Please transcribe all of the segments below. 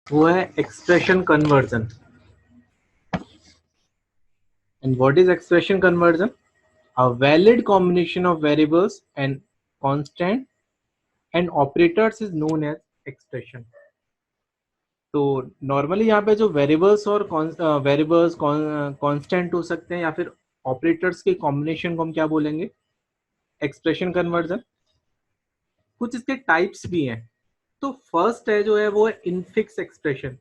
वो है expression conversion. And what is expression conversion? A valid combination of variables and constant and operators is known as expression. तो normally यहाँ पे जो variables और variables constant हो सकते हैं या फिर ऑपरेटर्स के कॉम्बिनेशन को हम क्या बोलेंगे? Expression conversion. कुछ इसके टाइप्स भी हैं। तो फर्स्ट है जो है वो है इनफिक्स एक्सप्रेशन।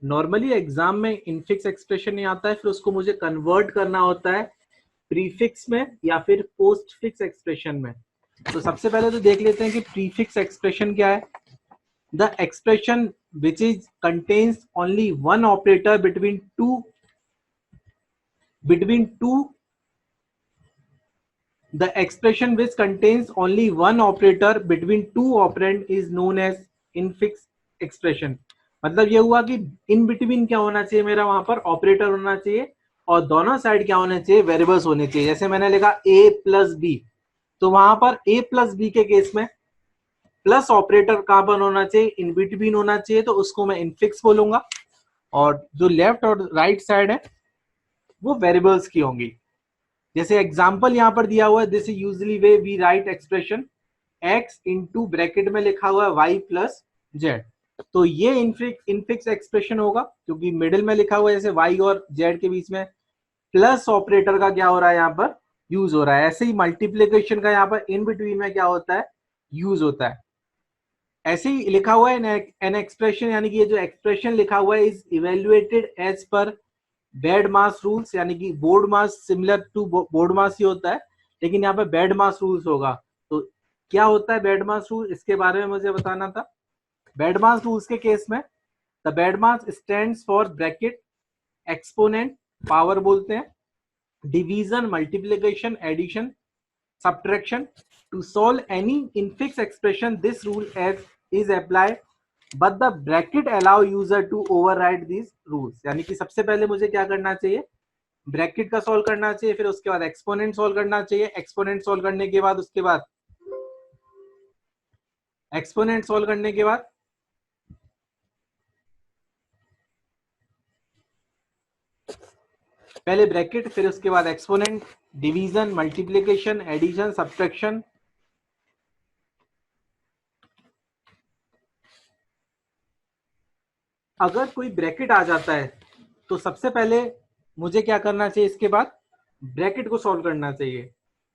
नॉर्मली एग्जाम में इनफिक्स एक्सप्रेशन नहीं आता है, फिर उसको मुझे कन्वर्ट करना होता है प्रीफिक्स में या फिर पोस्ट फिक्स एक्सप्रेशन में। तो सबसे पहले तो देख लेते हैं कि प्रीफिक्स एक्सप्रेशन क्या है। The expression which is contains only one operator between two the expression which contains only one operator between two operand is known as infix expression। मतलब ये हुआ कि इन बिटवीन क्या होना चाहिए, मेरा वहां पर ऑपरेटर होना चाहिए और दोनों साइड क्या होने चाहिए, वेरिएबल्स होने चाहिए। जैसे मैंने लिखा a प्लस बी, तो वहां पर a प्लस बी के केस में प्लस ऑपरेटर कहां पर होना चाहिए, इन बिटवीन होना चाहिए, तो उसको मैं इनफिक्स बोलूंगा। और जो लेफ्ट और राइट साइड है वो वेरिएबल्स की होंगी। जैसे एग्जांपल यहां पर दिया हुआ है, this is usually way we write expression x into bracket में लिखा हुआ है y प्लस z। तो ये इनफिक्स एक्सप्रेशन होगा क्योंकि मिडिल में लिखा हुआ है, जैसे y और z के बीच में प्लस ऑपरेटर का क्या हो रहा है यहाँ पर यूज हो रहा है। ऐसे ही मल्टीप्लीकेशन का यहाँ पर इन बिटवीन में क्या होता है, यूज होता है। ऐसे ही लिखा हुआ है एन एक्सप्रेशन, यानी कि ये जो एक्सप्रेशन लिखा हुआ है is evaluated as per bed mass rules, यानी कि BODMAS similar to BODMAS ही होता है, लेकिन यहाँ पे बेड मास रूल्स होगा। तो क्या होता है बेड मास रूल, इसके बारे में मुझे बताना था। बेड मास रूल्स के केस में the BEDMAS stands for bracket, exponent power बोलते हैं, division, multiplication, addition, subtraction. To solve any infix expression, this rule is applied, but the bracket allow user to override these rules। यानी कि सबसे पहले मुझे क्या करना चाहिए, ब्रैकेट का सॉल्व करना चाहिए, फिर उसके बाद एक्सपोनेंट सॉल्व करना चाहिए, एक्सपोनेंट सॉल्व करने के बाद उसके बाद एक्सपोनेंट सॉल्व करने के बाद पहले ब्रैकेट, फिर उसके बाद exponent, division, multiplication, addition, subtraction. अगर कोई ब्रैकेट आ जाता है तो सबसे पहले मुझे क्या करना चाहिए, इसके बाद ब्रैकेट को सॉल्व करना चाहिए।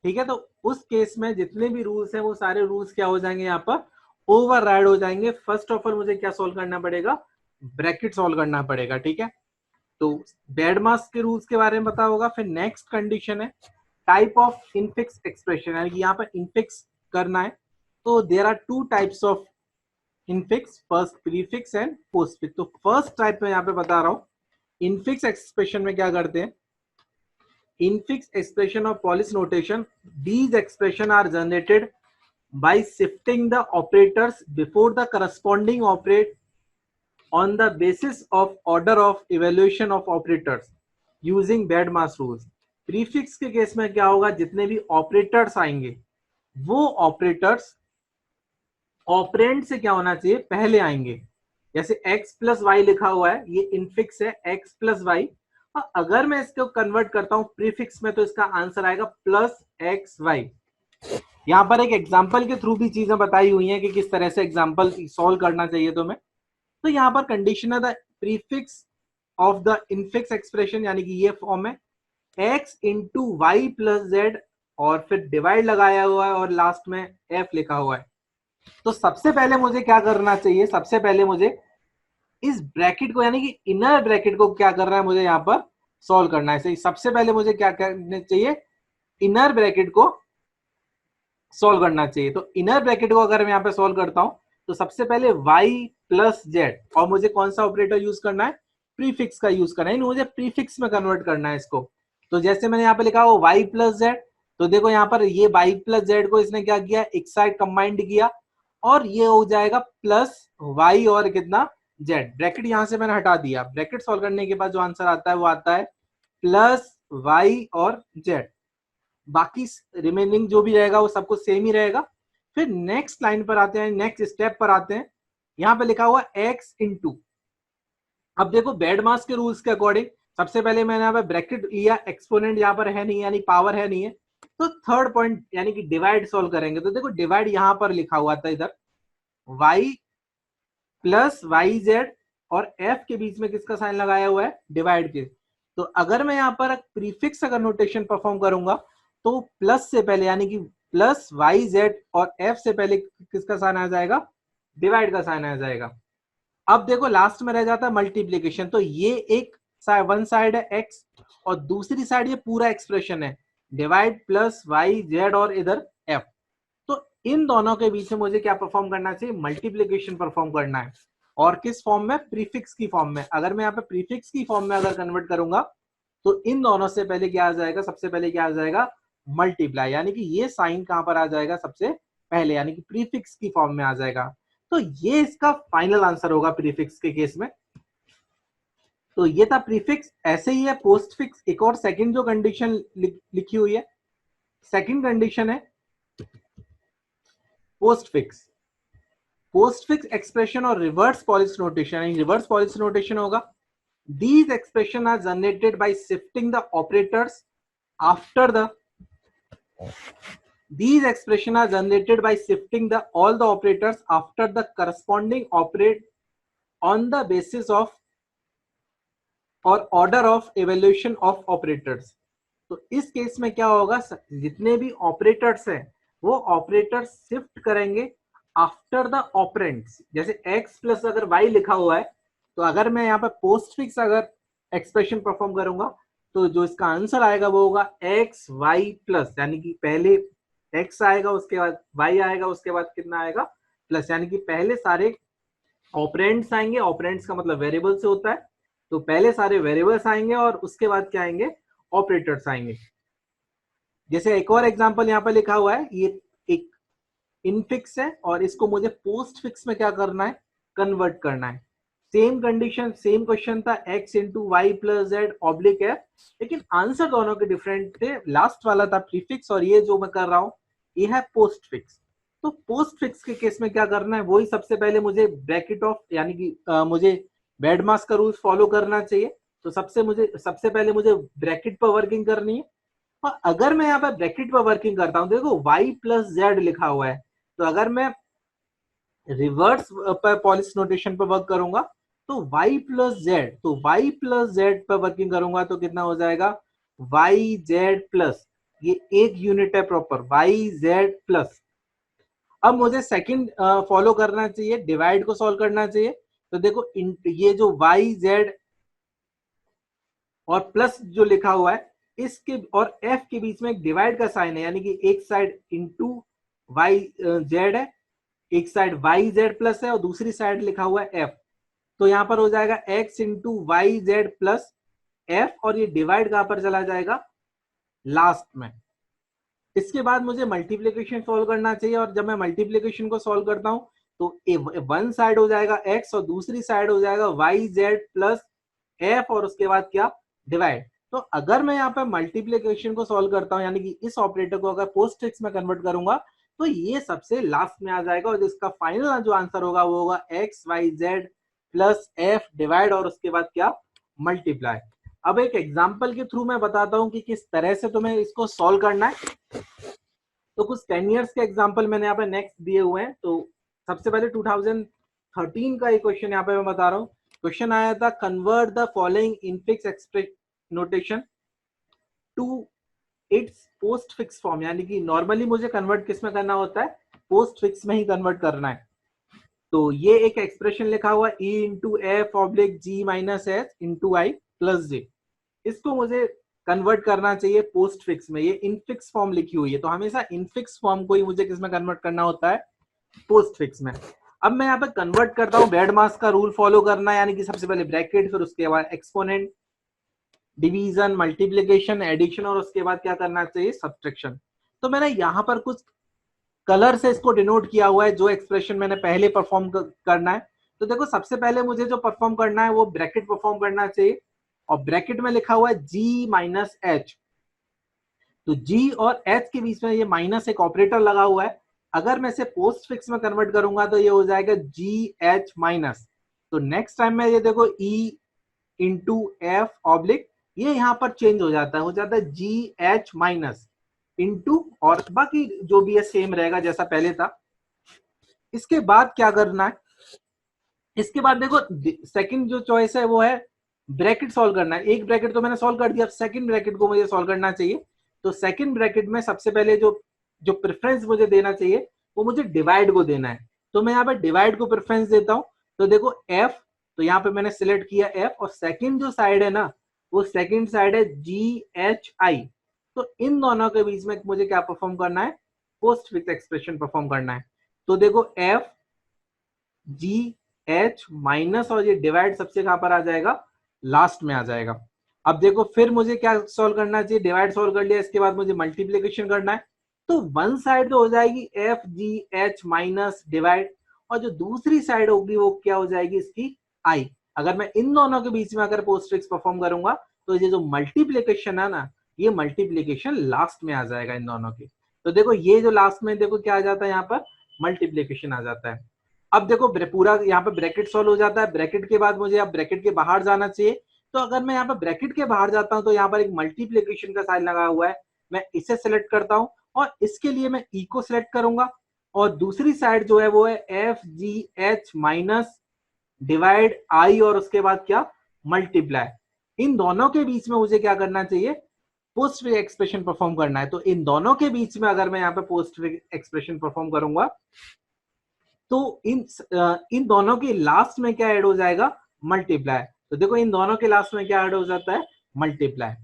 ठीक है, तो उस केस में जितने भी रूल्स हैं वो सारे रूल्स क्या हो जाएंगे, यहाँ पर ओवरराइड हो जाएंगे। फर्स्ट ऑफ ऑल मुझे क्या सॉल्व करना पड़ेगा, ब्रैकेट सॉल्व करना पड़ेगा। ठीक है, तो बेड मास के रूल्स के बारे में पता होगा। फिर नेक्स्ट कंडीशन है टाइप ऑफ इनफिक्स एक्सप्रेशन, यानी कि यहाँ पर इनफिक्स करना है। तो there are two types of infix, first prefix and postfix. तो फर्स्ट टाइप में यहाँ पे बता रहा हूँ, इनफिक्स एक्सप्रेशन में क्या करते हैं, infix expression of Polish notation, these expression are generated by shifting the operators before the corresponding operate on the basis of order of evaluation of operators using Badmas rules। Prefix के केस में क्या होगा, जितने भी ऑपरेटर्स आएंगे वो operators operand से क्या होना चाहिए, पहले आएंगे। जैसे x प्लस वाई लिखा हुआ है, ये इनफिक्स है x प्लस वाई, और अगर मैं इसको कन्वर्ट करता हूं प्रीफिक्स में तो इसका आंसर आएगा प्लस एक्स वाई। यहां पर एक एग्जांपल के थ्रू भी चीजें बताई हुई हैं कि किस तरह से एग्जांपल सॉल्व करना चाहिए तुम्हें। तो यहां पर कंडीशन है the prefix of the infix expression, यानी कि ये फॉर्म है x into y plus z, और फिर डिवाइड लगाया हुआ है और लास्ट में f लिखा हुआ है। तो सबसे पहले मुझे क्या करना चाहिए, सबसे पहले मुझे इस ब्रैकेट को, यानी कि इनर ब्रैकेट को क्या करना है, मुझे यहाँ पर सॉल्व करना है। सबसे पहले मुझे क्या करना चाहिए, इनर ब्रैकेट को सॉल्व करना चाहिए। तो इनर ब्रैकेट को अगर मैं यहाँ पे सॉल्व करता हूं तो सबसे पहले y प्लस जेड, और मुझे कौन सा ऑपरेटर यूज करना है, प्रीफिक्स का यूज करना है, मुझे प्रीफिक्स में कन्वर्ट करना है इसको। तो जैसे मैंने यहाँ पे लिखा हो y प्लस जेड, तो देखो यहाँ पर ये y प्लस जेड को इसने क्या किया, एक साइड कंबाइंड किया, और ये हो जाएगा प्लस y और कितना z। ब्रैकेट यहां से मैंने हटा दिया, ब्रैकेट सॉल्व करने के बाद जो आंसर आता है वो आता है प्लस y और z। बाकी रिमेनिंग जो भी रहेगा वो सब कुछ सेम ही रहेगा। फिर नेक्स्ट लाइन पर आते हैं, नेक्स्ट स्टेप पर आते हैं। यहाँ पे लिखा हुआ x इंटू, अब देखो बेडमास के रूल्स के अकॉर्डिंग सबसे पहले मैंने यहाँ पे ब्रैकेट लिया, एक्सपोनेंट यहाँ पर है नहीं, यानी पावर है नहीं है, तो थर्ड पॉइंट यानी कि डिवाइड सॉल्व करेंगे। तो देखो डिवाइड यहाँ पर लिखा हुआ था इधर y प्लस वाई जेड और f के बीच में किसका साइन लगाया हुआ है, डिवाइड के। तो अगर मैं यहाँ पर प्रीफिक्स अगर नोटेशन परफॉर्म करूंगा तो प्लस से पहले यानी कि प्लस वाई जेड और f से पहले किसका साइन आ जाएगा, डिवाइड का साइन आ जाएगा। अब देखो लास्ट में रह जाता है मल्टीप्लीकेशन, तो ये एक वन साइड है x और दूसरी साइड ये पूरा एक्सप्रेशन है डिवाइड प्लस वाई जेड और इधर f। तो इन दोनों के बीच में मुझे क्या परफॉर्म करना चाहिए, मल्टीप्लीकेशन परफॉर्म करना है। और किस फॉर्म में, प्रीफिक्स की फॉर्म में। अगर मैं यहाँ पे प्रीफिक्स की फॉर्म में अगर कन्वर्ट करूंगा तो इन दोनों से पहले क्या आ जाएगा, सबसे पहले क्या आ जाएगा, मल्टीप्लाई, यानी कि ये साइन कहां पर आ जाएगा सबसे पहले, यानी कि प्रीफिक्स की फॉर्म में आ जाएगा। तो ये इसका फाइनल आंसर होगा प्रीफिक्स के केस में। तो ये था प्रीफिक्स। ऐसे ही है पोस्ट फिक्स, एक और सेकंड जो कंडीशन लिखी हुई है, सेकंड कंडीशन है postfix. Postfix expression और reverse Polish notation, reverse Polish notation होगा, these expression are generated by shifting the operators after the these expression are generated by shifting the all the operators after the corresponding operate on the basis of or order of evaluation of operators। तो इस case में क्या होगा, जितने भी operators हैं वो operator shift करेंगे आफ्टर द ऑपरेंड्स। जैसे x प्लस अगर y लिखा हुआ है तो अगर मैं यहाँ पे पोस्ट फिक्स अगर एक्सप्रेशन परफॉर्म करूंगा तो जो इसका आंसर आएगा वो होगा x y प्लस, यानी कि पहले x आएगा उसके बाद y आएगा उसके बाद कितना आएगा प्लस, यानी कि पहले सारे ऑपरेंड्स आएंगे, ऑपरेंड्स का मतलब वेरिएबल से होता है, तो पहले सारे वेरिएबल्स आएंगे और उसके बाद क्या आएंगे, ऑपरेटर्स आएंगे। जैसे एक और एग्जांपल यहाँ पे लिखा हुआ है, ये एक इनफिक्स है और इसको मुझे पोस्ट फिक्स में क्या करना है, कन्वर्ट करना है। सेम कंडीशन, सेम क्वेश्चन था, x into y plus z oblique है, लेकिन आंसर दोनों के डिफरेंट थे। लास्ट वाला था प्रीफिक्स और ये जो मैं कर रहा हूं ये है पोस्ट फिक्स। तो पोस्ट फिक्स के केस में क्या करना है, वही सबसे पहले मुझे ब्रैकेट ऑफ यानी कि मुझे बेडमास का रूल्स फॉलो करना चाहिए। तो सबसे पहले मुझे ब्रैकेट पर वर्किंग करनी है। और अगर मैं यहाँ पे ब्रैकेट पर वर्किंग करता हूँ, देखो y प्लस जेड लिखा हुआ है, तो अगर मैं रिवर्स पर पॉलिश नोटेशन पर वर्क करूंगा तो y प्लस जेड, तो y प्लस जेड पर वर्किंग करूंगा तो कितना हो जाएगा, y जेड प्लस, ये एक यूनिट है प्रॉपर, y जेड प्लस। अब मुझे सेकंड फॉलो करना चाहिए, डिवाइड को सॉल्व करना चाहिए। तो देखो ये जो y जेड और प्लस जो लिखा हुआ है इसके और f के बीच में एक डिवाइड का साइन है, यानी कि एक साइड इंटू वाई जेड है, एक साइड वाई जेड प्लस है और दूसरी साइड लिखा हुआ है f। तो यहां पर हो जाएगा x into y z plus f और ये डिवाइड कहां पर चला जाएगा, लास्ट में। इसके बाद मुझे मल्टीप्लीकेशन सॉल्व करना चाहिए और जब मैं मल्टीप्लीकेशन को सॉल्व करता हूं तो वन साइड हो जाएगा x और दूसरी साइड हो जाएगा वाई जेड प्लस f और उसके बाद क्या, डिवाइड। तो अगर मैं यहाँ पे मल्टीप्लीकेशन को सॉल्व करता हूँ यानी कि इस ऑपरेटर को अगर पोस्ट फिक्स में कन्वर्ट करूंगा तो ये सबसे लास्ट में आ जाएगा और जिसका फाइनल जो आंसर होगा वो होगा x y z plus f divide और उसके बाद क्या, मल्टीप्लाई। अब एक एग्जांपल के थ्रू मैं बताता हूँ कि किस तरह से तुम्हें इसको सॉल्व करना है। तो कुछ 10 इयर्स के एग्जांपल मैंने यहाँ पे नेक्स्ट दिए हुए हैं। तो सबसे पहले 2013 का एक क्वेश्चन यहाँ पे मैं बता रहा हूँ। क्वेश्चन आया था, convert the following infix expression notation to its postfix form, यानी कि नॉर्मली मुझे कन्वर्ट किस में करना होता है, पोस्ट फिक्स में ही कन्वर्ट करना है। तो ये एक एक्सप्रेशन लिखा हुआ ई इंटू एफ ऑब्लिक जी माइनस एस इंटू आई प्लस जे, इसको मुझे कन्वर्ट करना चाहिए पोस्ट फिक्स में। ये इनफिक्स फॉर्म लिखी हुई है, तो हमेशा इनफिक्स फॉर्म को ही मुझे किस में कन्वर्ट करना होता है, पोस्ट फिक्स में। अब मैं यहाँ पे कन्वर्ट करता हूँ, बेडमास का रूल फॉलो करना है, यानी कि सबसे पहले ब्रैकेट, फिर उसके बाद एक्सपोनेंट, डिवीजन, मल्टीप्लीकेशन, एडिशन और उसके बाद क्या करना चाहिए, सब्ट्रैक्शन। तो मैंने यहाँ पर कुछ कलर से इसको डिनोट किया हुआ है जो एक्सप्रेशन मैंने पहले परफॉर्म करना है। तो देखो सबसे पहले मुझे जो परफॉर्म करना है वो ब्रैकेट परफॉर्म करना चाहिए और ब्रैकेट में लिखा हुआ है g माइनस एच। तो g और h के बीच में ये माइनस एक ऑपरेटर लगा हुआ है, अगर मैं इसे पोस्ट फिक्स में कन्वर्ट करूंगा तो ये हो जाएगा जी एच माइनस। तो नेक्स्ट टाइम में ये देखो ई इंटू एफ ऑब्लिक, ये यहाँ पर चेंज हो जाता है जी एच माइनस इंटू, और बाकी जो भी है सेम रहेगा जैसा पहले था। इसके बाद क्या करना है, इसके बाद देखो सेकंड जो चॉइस है वो है ब्रैकेट सॉल्व करना है। एक ब्रैकेट तो मैंने सॉल्व कर दिया, अब सेकंड ब्रैकेट को मुझे सॉल्व करना चाहिए। तो सेकंड ब्रैकेट में सबसे पहले जो जो प्रेफरेंस मुझे देना चाहिए वो मुझे डिवाइड को देना है। तो मैं यहाँ पे डिवाइड को प्रेफरेंस देता हूँ। तो देखो एफ, तो यहाँ पे मैंने सिलेक्ट किया एफ, और सेकंड जो साइड है ना वो सेकंड साइड है जी एच आई। तो इन दोनों के बीच में मुझे क्या परफॉर्म करना है, पोस्ट फिक्स एक्सप्रेशन परफॉर्म करना है। तो देखो एफ जी एच माइनस, और ये डिवाइड सबसे कहां पर आ जाएगा, लास्ट में आ जाएगा। अब देखो फिर मुझे क्या सॉल्व करना चाहिए, डिवाइड सॉल्व कर लिया, इसके बाद मुझे मल्टीप्लीकेशन करना है। तो वन साइड तो हो जाएगी F G H minus divide, और जो दूसरी साइड होगी वो क्या हो जाएगी इसकी आई। अगर मैं इन दोनों के बीच में अगर पोस्टफिक्स परफॉर्म करूंगा तो ये जो मल्टीप्लीकेशन है ना, ये मल्टीप्लीकेशन लास्ट में आ जाएगा इन दोनों की। तो देखो ये जो लास्ट में देखो क्या आ जाता है, यहाँ पर मल्टीप्लीकेशन आ जाता है। अब देखो पूरा यहाँ पे ब्रैकेट सॉल्व हो जाता है। ब्रैकेट के बाद मुझे अब ब्रैकेट के बाहर जाना चाहिए। तो अगर मैं यहाँ पे ब्रैकेट के बाहर जाता हूँ तो यहाँ पर एक मल्टीप्लीकेशन का साइन लगा हुआ है, मैं इसे सेलेक्ट करता हूँ और इसके लिए मैं ई को सिलेक्ट करूंगा, और दूसरी साइड जो है वो है F G H minus divide आई, और उसके बाद क्या, मल्टीप्लाई। इन दोनों के बीच में मुझे क्या करना चाहिए, पोस्ट फिक्स एक्सप्रेशन परफॉर्म करना है। तो इन दोनों के बीच में अगर मैं यहाँ पे पोस्ट फिक्स एक्सप्रेशन परफॉर्म करूंगा तो इन दोनों के लास्ट में क्या ऐड हो जाएगा, मल्टीप्लाई। तो देखो इन दोनों के लास्ट में क्या ऐड हो जाता है, मल्टीप्लाई।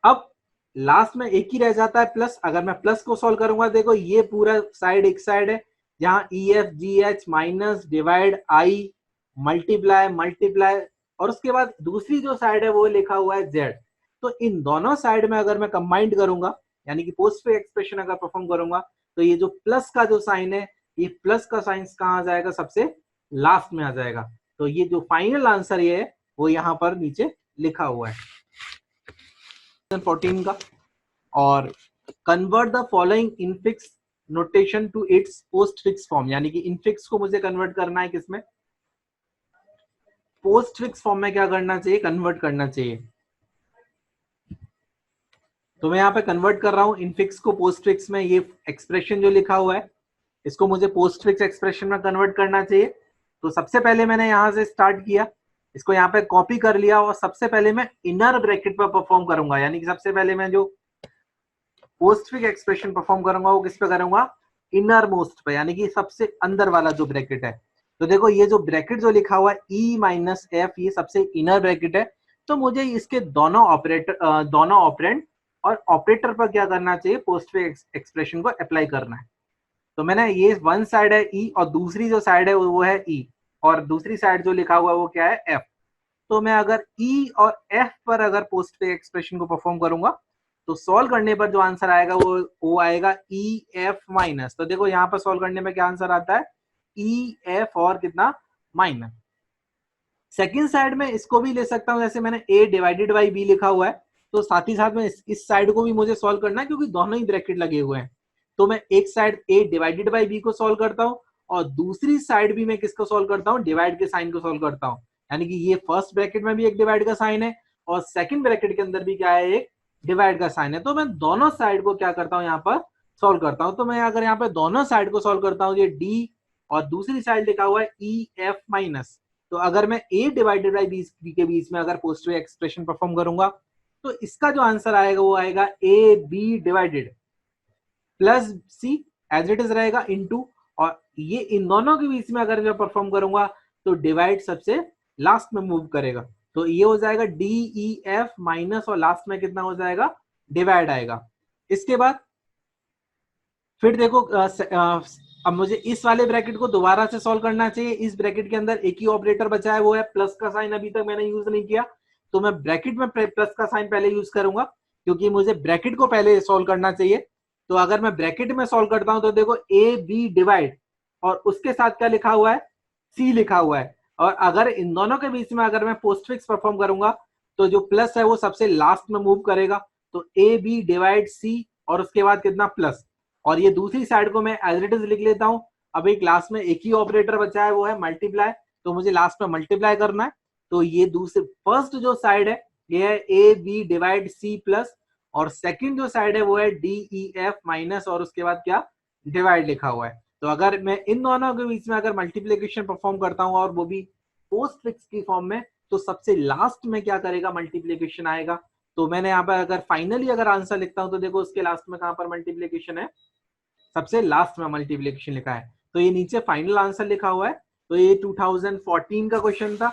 अब लास्ट में एक ही रह जाता है प्लस। अगर मैं प्लस को सॉल्व करूंगा, देखो ये पूरा साइड एक साइड है जहां E F G H minus divide आई मल्टीप्लाई मल्टीप्लाई, और उसके बाद दूसरी जो साइड है वो लिखा हुआ है जेड। तो इन दोनों साइड में अगर मैं कंबाइंड करूंगा, यानी कि पोस्ट फिक्स एक्सप्रेशन अगर परफॉर्म करूंगा, तो ये जो प्लस का जो साइन है, ये प्लस का साइन कहां आ जाएगा, सबसे लास्ट में आ जाएगा। तो ये जो फाइनल आंसर ये है वो यहाँ पर नीचे लिखा हुआ है 14 का। और convert the following infix notation to its postfix form, यानी कि इनफिक्स को मुझे कन्वर्ट करना है किसमें, पोस्ट फिक्स फॉर्म में क्या करना चाहिए, कन्वर्ट करना चाहिए। तो मैं यहाँ पे कन्वर्ट कर रहा हूं इनफिक्स को पोस्ट फिक्स में। ये एक्सप्रेशन जो लिखा हुआ है इसको मुझे पोस्ट फिक्स एक्सप्रेशन में कन्वर्ट करना चाहिए। तो सबसे पहले मैंने यहां से स्टार्ट किया, इसको यहाँ पे कॉपी कर लिया, और सबसे पहले मैं इनर ब्रैकेट पर परफॉर्म करूंगा। यानी कि सबसे पहले मैं जो पोस्ट फिक्स एक्सप्रेशन परफॉर्म करूंगा वो किस पे करूंगा, इनर मोस्ट पे, यानी कि सबसे अंदर वाला जो ब्रैकेट है। तो देखो ये जो ब्रैकेट जो लिखा हुआ है ई माइनस एफ, ये सबसे इनर ब्रैकेट है। तो मुझे इसके दोनों ऑपरेंड और ऑपरेटर पर क्या करना चाहिए, पोस्ट फिक्स एक्सप्रेशन को अप्लाई करना है। तो मैंने ये वन साइड है ई, और दूसरी जो साइड है वो है ई, और दूसरी साइड जो लिखा हुआ है वो क्या है, एफ। तो मैं अगर ई और एफ पर अगर पोस्ट फिक्स एक्सप्रेशन को परफॉर्म करूंगा तो सॉल्व करने पर जो आंसर आएगा वो आएगा ई एफ माइनस। तो देखो यहाँ पर सॉल्व करने में क्या आंसर आता है, ई एफ और कितना, माइनस। सेकेंड साइड में इसको भी ले सकता हूं, जैसे मैंने ए डिवाइडेड बाई बी लिखा हुआ है, तो साथ ही साथ में इस साइड को भी मुझे सॉल्व करना है क्योंकि दोनों ही ब्रैकेट लगे हुए हैं। तो मैं एक side a divided by b को सॉल्व करता हूँ, और दूसरी साइड भी मैं किसको सॉल्व करता हूँ, डिवाइड के साइन को सॉल्व करता हूँ। यानी कि ये फर्स्ट ब्रैकेट में भी एक डिवाइड का साइन है, और सेकंड ब्रैकेट के अंदर भी क्या है, एक डिवाइड का साइन है। तो मैं दोनों साइड को क्या करता हूँ, यहाँ पर सॉल्व करता हूँ। तो मैं अगर यहाँ पे दोनों साइड को सॉल्व करता हूँ, ये डी और दूसरी साइड लिखा हुआ है ई एफ माइनस। तो अगर मैं ए डिवाइडेड बाई बी के बीच में अगर पोस्ट फिक्स एक्सप्रेशन परफॉर्म करूंगा तो इसका जो आंसर आएगा वो आएगा a b divided plus c, as it is रहेगा, इनटू, और ये इन दोनों के बीच में अगर मैं परफॉर्म करूंगा तो डिवाइड सबसे लास्ट में मूव करेगा। तो ये हो जाएगा डी ई एफ माइनस, और लास्ट में कितना हो जाएगा, डिवाइड आएगा। इसके बाद फिर देखो अब मुझे इस वाले ब्रैकेट को दोबारा से सॉल्व करना चाहिए। इस ब्रैकेट के अंदर एक ही ऑपरेटर बचा है, वो है प्लस का साइन, अभी तक मैंने यूज नहीं किया। तो मैं ब्रैकेट में प्लस का साइन पहले यूज करूंगा क्योंकि मुझे ब्रैकेट को पहले सॉल्व करना चाहिए। तो अगर मैं ब्रैकेट में सॉल्व करता हूं तो देखो ए बी डिवाइड, और उसके साथ क्या लिखा हुआ है, सी लिखा हुआ है। और अगर इन दोनों के बीच में अगर मैं पोस्ट फिक्स परफॉर्म करूंगा तो जो प्लस है वो सबसे लास्ट में मूव करेगा। तो ए बी डिवाइड सी, और उसके बाद कितना, प्लस। और ये दूसरी साइड को मैं एज इट इज लिख लेता हूं। अब एक लास्ट में एक ही ऑपरेटर बचा है, वो है मल्टीप्लाई। तो मुझे लास्ट में मल्टीप्लाई करना है। तो ये दूसरे फर्स्ट जो साइड है ये है a b divide c plus, और सेकंड जो साइड है वो है डी ई एफ माइनस, और उसके बाद क्या डिवाइड लिखा हुआ है। तो अगर मैं इन दोनों के बीच में अगर मल्टीप्लीकेशन परफॉर्म करता हूँ और वो भी पोस्ट फिक्स की फॉर्म में, तो सबसे लास्ट में क्या करेगा मल्टीप्लीकेशन आएगा। तो मैंने यहाँ पर अगर फाइनली अगर आंसर लिखता हूँ तो देखो उसके लास्ट में कहां पर मल्टीप्लीकेशन है, सबसे लास्ट में मल्टीप्लीकेशन लिखा है। तो ये नीचे फाइनल आंसर लिखा हुआ है। तो ये 2014 का क्वेश्चन था।